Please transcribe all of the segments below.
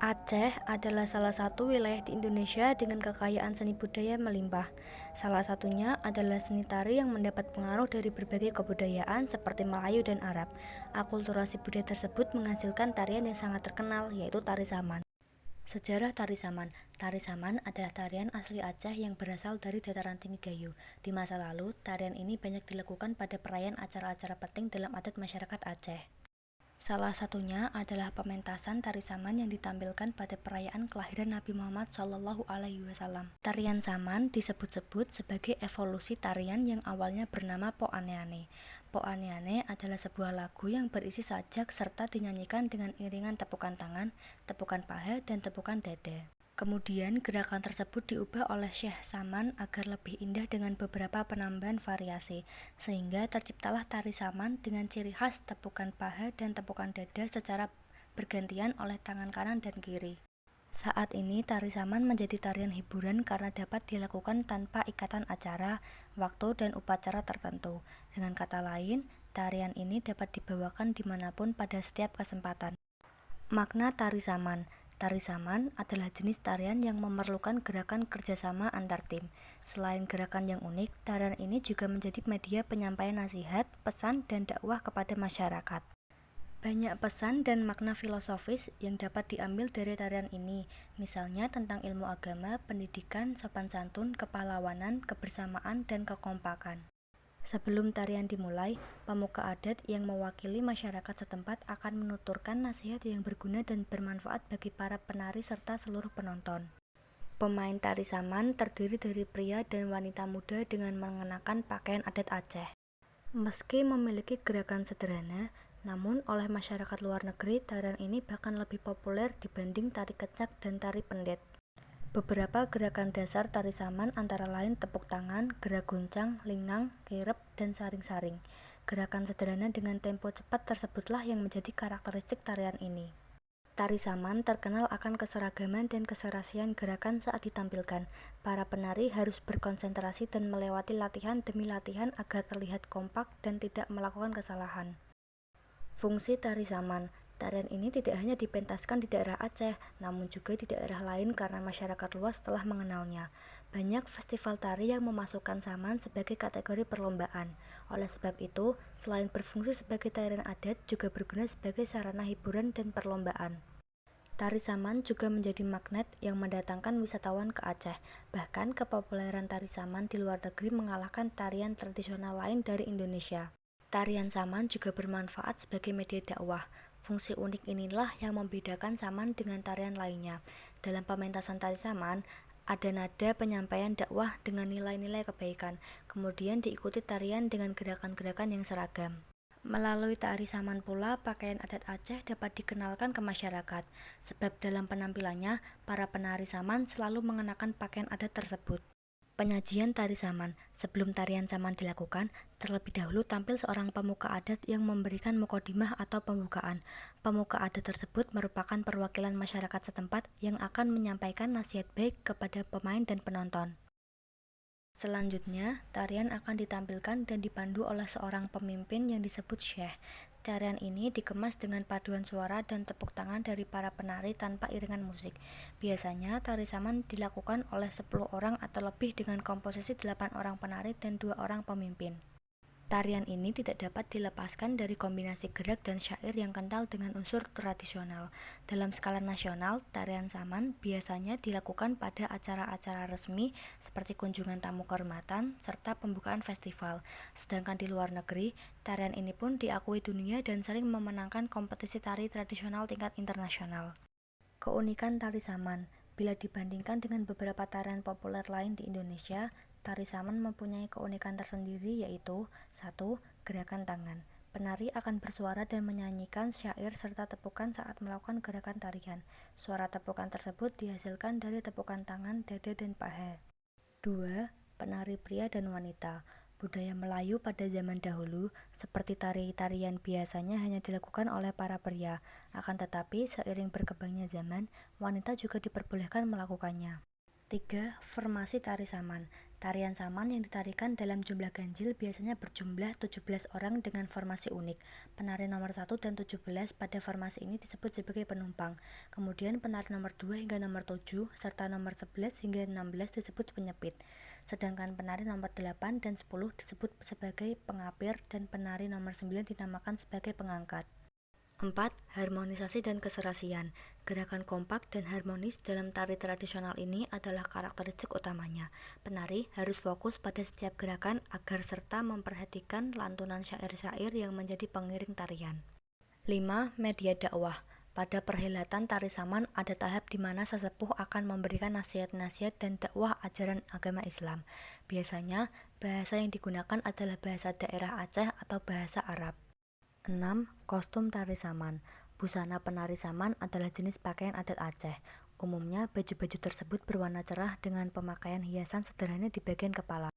Aceh adalah salah satu wilayah di Indonesia dengan kekayaan seni budaya melimpah. Salah satunya adalah seni tari yang mendapat pengaruh dari berbagai kebudayaan seperti Melayu dan Arab. Akulturasi budaya tersebut menghasilkan tarian yang sangat terkenal, yaitu tari saman. Sejarah tari saman. Tari saman adalah tarian asli Aceh yang berasal dari dataran tinggi Gayo. Di masa lalu, tarian ini banyak dilakukan pada perayaan acara-acara penting dalam adat masyarakat Aceh. Salah satunya adalah pementasan tari saman yang ditampilkan pada perayaan kelahiran Nabi Muhammad SAW. Tarian saman disebut-sebut sebagai evolusi tarian yang awalnya bernama Po Ane-Ane. Po Ane-Ane adalah sebuah lagu yang berisi sajak serta dinyanyikan dengan iringan tepukan tangan, tepukan paha, dan tepukan dada. Kemudian gerakan tersebut diubah oleh Syekh Saman agar lebih indah dengan beberapa penambahan variasi, sehingga terciptalah tari saman dengan ciri khas tepukan paha dan tepukan dada secara bergantian oleh tangan kanan dan kiri. Saat ini tari saman menjadi tarian hiburan karena dapat dilakukan tanpa ikatan acara, waktu, dan upacara tertentu. Dengan kata lain, tarian ini dapat dibawakan dimanapun pada setiap kesempatan. Makna tari saman. Tari saman adalah jenis tarian yang memerlukan gerakan kerjasama antar tim. Selain gerakan yang unik, tarian ini juga menjadi media penyampaian nasihat, pesan, dan dakwah kepada masyarakat. Banyak pesan dan makna filosofis yang dapat diambil dari tarian ini, misalnya tentang ilmu agama, pendidikan, sopan santun, kepahlawanan, kebersamaan, dan kekompakan. Sebelum tarian dimulai, pemuka adat yang mewakili masyarakat setempat akan menuturkan nasihat yang berguna dan bermanfaat bagi para penari serta seluruh penonton. Pemain tari saman terdiri dari pria dan wanita muda dengan mengenakan pakaian adat Aceh. Meski memiliki gerakan sederhana, namun oleh masyarakat luar negeri, tarian ini bahkan lebih populer dibanding tari kecak dan tari pendet. Beberapa gerakan dasar tari saman antara lain tepuk tangan, gerak goncang, lingang, kirep, dan saring-saring. Gerakan sederhana dengan tempo cepat tersebutlah yang menjadi karakteristik tarian ini. Tari saman terkenal akan keseragaman dan keserasian gerakan saat ditampilkan. Para penari harus berkonsentrasi dan melewati latihan demi latihan agar terlihat kompak dan tidak melakukan kesalahan. Fungsi tari saman. Tarian ini tidak hanya dipentaskan di daerah Aceh, namun juga di daerah lain karena masyarakat luas telah mengenalnya. Banyak festival tari yang memasukkan saman sebagai kategori perlombaan. Oleh sebab itu, selain berfungsi sebagai tarian adat, juga berguna sebagai sarana hiburan dan perlombaan. Tari saman juga menjadi magnet yang mendatangkan wisatawan ke Aceh. Bahkan kepopuleran tari saman di luar negeri mengalahkan tarian tradisional lain dari Indonesia. Tarian saman juga bermanfaat sebagai media dakwah. Fungsi unik inilah yang membedakan saman dengan tarian lainnya. Dalam pementasan tari saman, ada nada penyampaian dakwah dengan nilai-nilai kebaikan, kemudian diikuti tarian dengan gerakan-gerakan yang seragam. Melalui tari saman pula, pakaian adat Aceh dapat dikenalkan ke masyarakat, sebab dalam penampilannya, para penari saman selalu mengenakan pakaian adat tersebut. Penyajian tari saman. Sebelum tarian saman dilakukan, terlebih dahulu tampil seorang pemuka adat yang memberikan mukodimah atau pembukaan. Pemuka adat tersebut merupakan perwakilan masyarakat setempat yang akan menyampaikan nasihat baik kepada pemain dan penonton. Selanjutnya, tarian akan ditampilkan dan dipandu oleh seorang pemimpin yang disebut syekh. Tarian ini dikemas dengan paduan suara dan tepuk tangan dari para penari tanpa iringan musik. Biasanya, tari saman dilakukan oleh 10 orang atau lebih dengan komposisi 8 orang penari dan 2 orang pemimpin. Tarian ini tidak dapat dilepaskan dari kombinasi gerak dan syair yang kental dengan unsur tradisional. Dalam skala nasional, tarian saman biasanya dilakukan pada acara-acara resmi seperti kunjungan tamu kehormatan serta pembukaan festival. Sedangkan di luar negeri, tarian ini pun diakui dunia dan sering memenangkan kompetisi tari tradisional tingkat internasional. Keunikan tari saman. Bila dibandingkan dengan beberapa tarian populer lain di Indonesia, tari saman mempunyai keunikan tersendiri yaitu 1. Gerakan tangan. Penari akan bersuara dan menyanyikan syair serta tepukan saat melakukan gerakan tarian. Suara tepukan tersebut dihasilkan dari tepukan tangan, dada, dan paha. 2. Penari pria dan wanita. Budaya Melayu pada zaman dahulu, seperti tari-tarian biasanya hanya dilakukan oleh para pria. Akan tetapi, seiring berkembangnya zaman, wanita juga diperbolehkan melakukannya. 3. Formasi tari saman. Tarian saman yang ditarikan dalam jumlah ganjil biasanya berjumlah 17 orang dengan formasi unik. Penari nomor 1 dan 17 pada formasi ini disebut sebagai penumpang. Kemudian penari nomor 2 hingga nomor 7 serta nomor 11 hingga 16 disebut penyepit. Sedangkan penari nomor 8 dan 10 disebut sebagai pengapir dan penari nomor 9 dinamakan sebagai pengangkat. 4. Harmonisasi dan keserasian. Gerakan kompak dan harmonis dalam tari tradisional ini adalah karakteristik utamanya. Penari harus fokus pada setiap gerakan agar serta memperhatikan lantunan syair-syair yang menjadi pengiring tarian. 5. Media dakwah. Pada perhelatan tari saman ada tahap di mana sesepuh akan memberikan nasihat-nasihat dan dakwah ajaran agama Islam. Biasanya, bahasa yang digunakan adalah bahasa daerah Aceh atau bahasa Arab. 6. Kostum tari saman. Busana penari saman adalah jenis pakaian adat Aceh. Umumnya, baju-baju tersebut berwarna cerah dengan pemakaian hiasan sederhana di bagian kepala.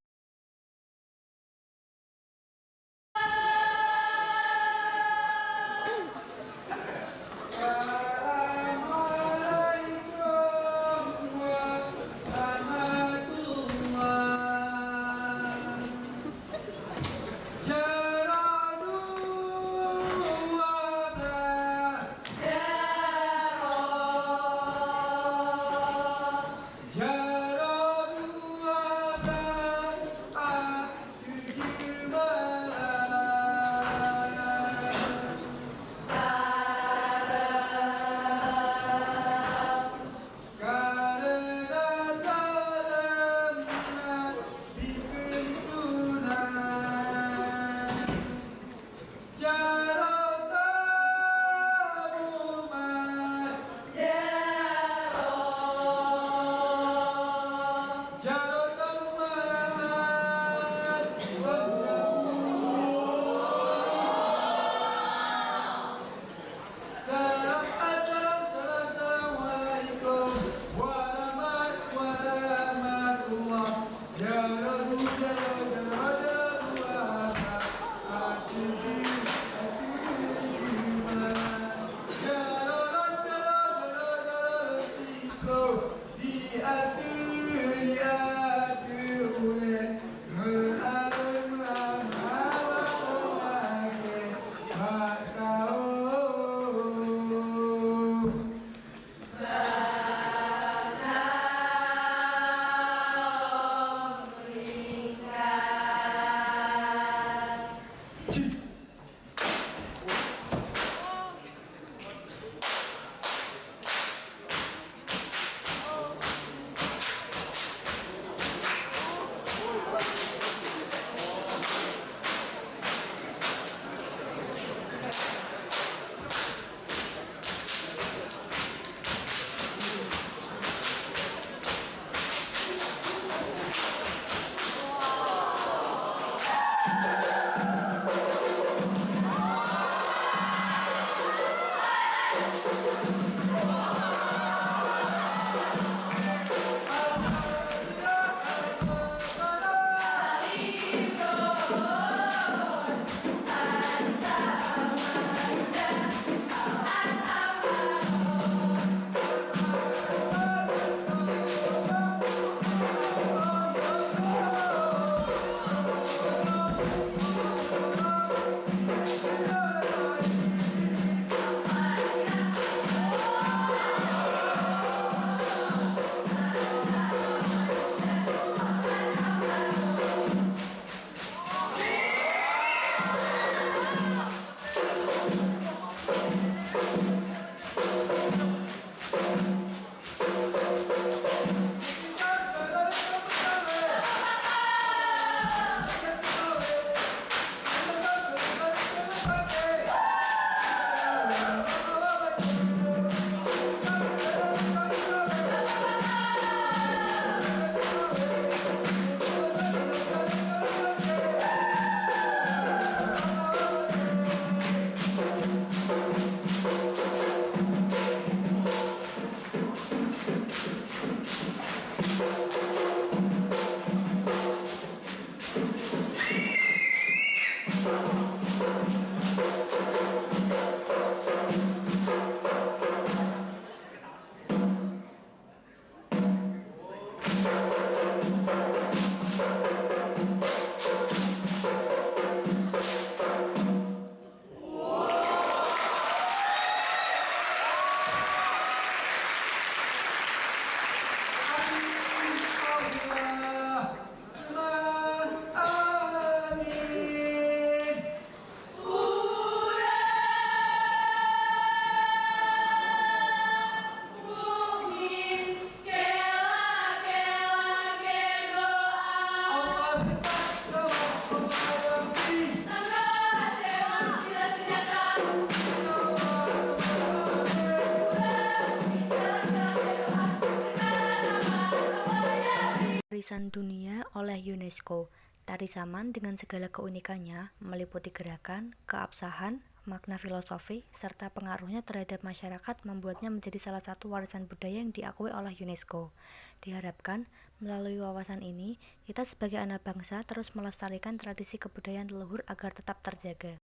Warisan Dunia oleh UNESCO. Tari Saman dengan segala keunikannya meliputi gerakan, keabsahan, makna filosofi, serta pengaruhnya terhadap masyarakat membuatnya menjadi salah satu warisan budaya yang diakui oleh UNESCO. Diharapkan, melalui wawasan ini, kita sebagai anak bangsa terus melestarikan tradisi kebudayaan leluhur agar tetap terjaga.